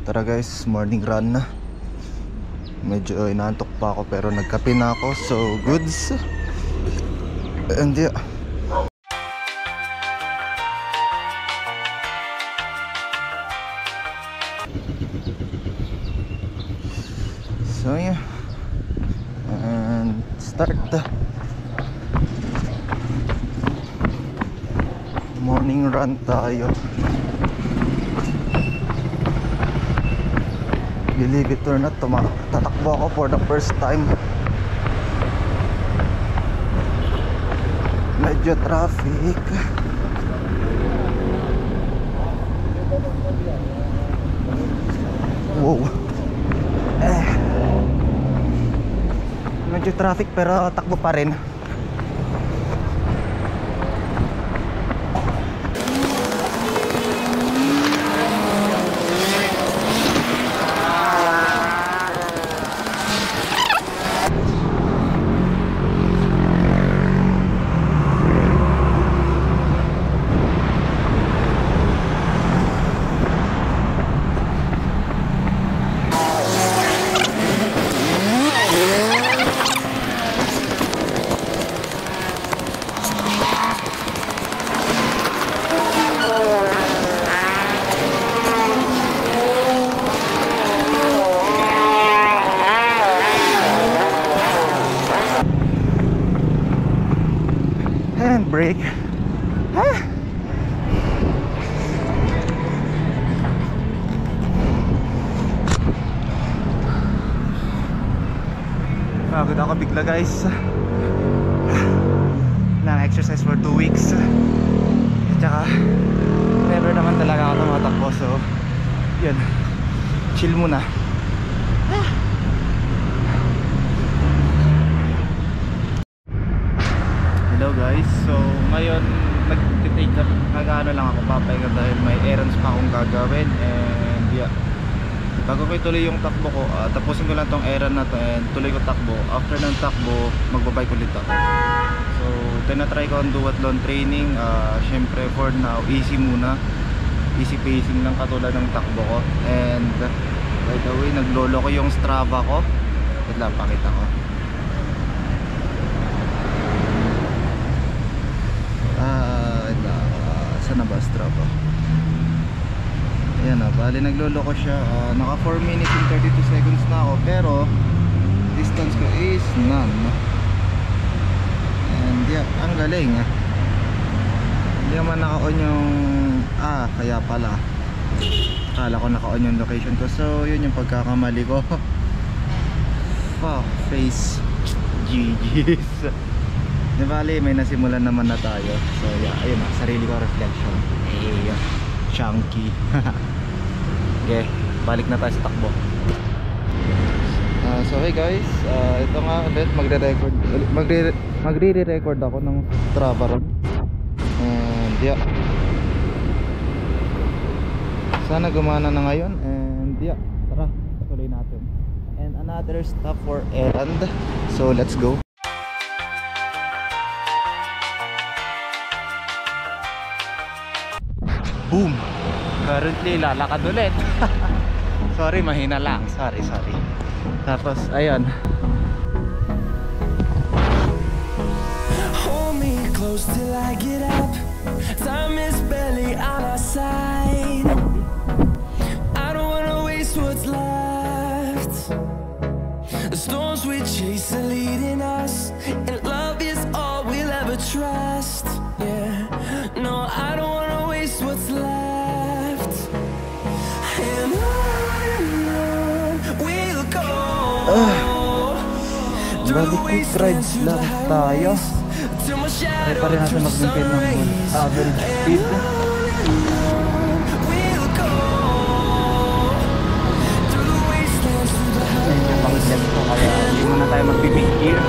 Tara guys, morning run na. Medyo inaantok pa ako pero nagkape na ako, so goods. And yeah, so yeah, and start morning run tayo. Believe it or not, tatakbo ako for the first time. Medyo traffic. Wow. Medyo traffic pero takbo pa rin. Break. Pagod ako bigla guys. Lang exercise for 2 weeks. At saka never naman talaga ako tumatakbo, so yun, chill muna. Hello guys, so ngayon nag-take up, nag-ano lang ako, papahinga dahil may errands pa akong gagawin. And yeah, bago ko ituloy yung takbo ko, tapusin ko lang tong errand na to and tuloy ko takbo. After ng takbo, magbabike ulit ako. So tinatry ko ang duathlon training. Syempre for now, easy muna, easy pacing lang katulad ng takbo ko. And by the way, naglolo ko yung Strava ko. Wait lang, pakita ko. Saan na ba Strava? Ayan na, bali naglolo ko siya. Naka 4 minutes and 32 seconds na ako, pero distance ko is none. And yeah, ang galing. Hindi naman naka-on yung kaya pala akala ko naka-on yung location ko. So yun yung pagkakamali ko. Fuck face. GG's. Di bali, may nasimulan naman na tayo. So yeah, ayun na, sarili ko reflection. Hey, chunky. Okay, balik na tayo sa takbo. So hey guys, ito nga ulit, magre-record ako ng Strava run. And yeah, sana gumana na ngayon. And yeah, tara, tuloy natin. And another stop for errand. So let's go. Boom! Currently lalakad ulit. Sorry, mahina lang. Sorry. Tapos ayun, hold me close till I get up. Time is barely on our side. I don't wanna waste what's left. The storms we chase are leading us, and love is all we'll ever trust. Yeah, no, I don't wanna waste what's left. And on we'll go. bali quick rides lang tayo. Kaya pa rin natin mag-maintain ng average speed. Ayun yung pang-left ko, kaya hindi muna tayo mag-big gear.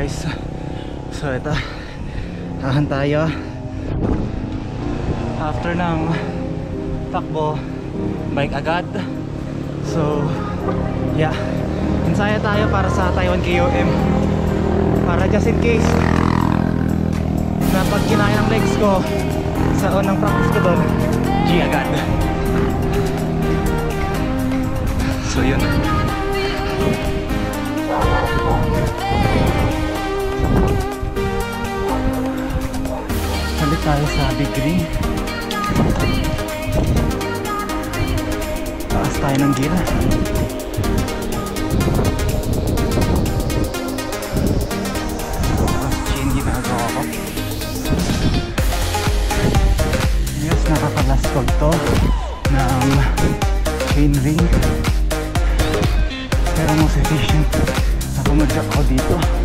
guys. So ito, hahan tayo after ng takbo, bike agad. So yeah, ensaya tayo para sa Taiwan KOM, para just in case na pag kinaya ng legs ko sa unang practice ko doon, G agad. So yun, balik tayo sa Big Green. Taas tayo ng gear. Tapos chain ginagawa ko. Yes, nakaka-last to ng chain ring, pero most efficient na pumadyak ako dito.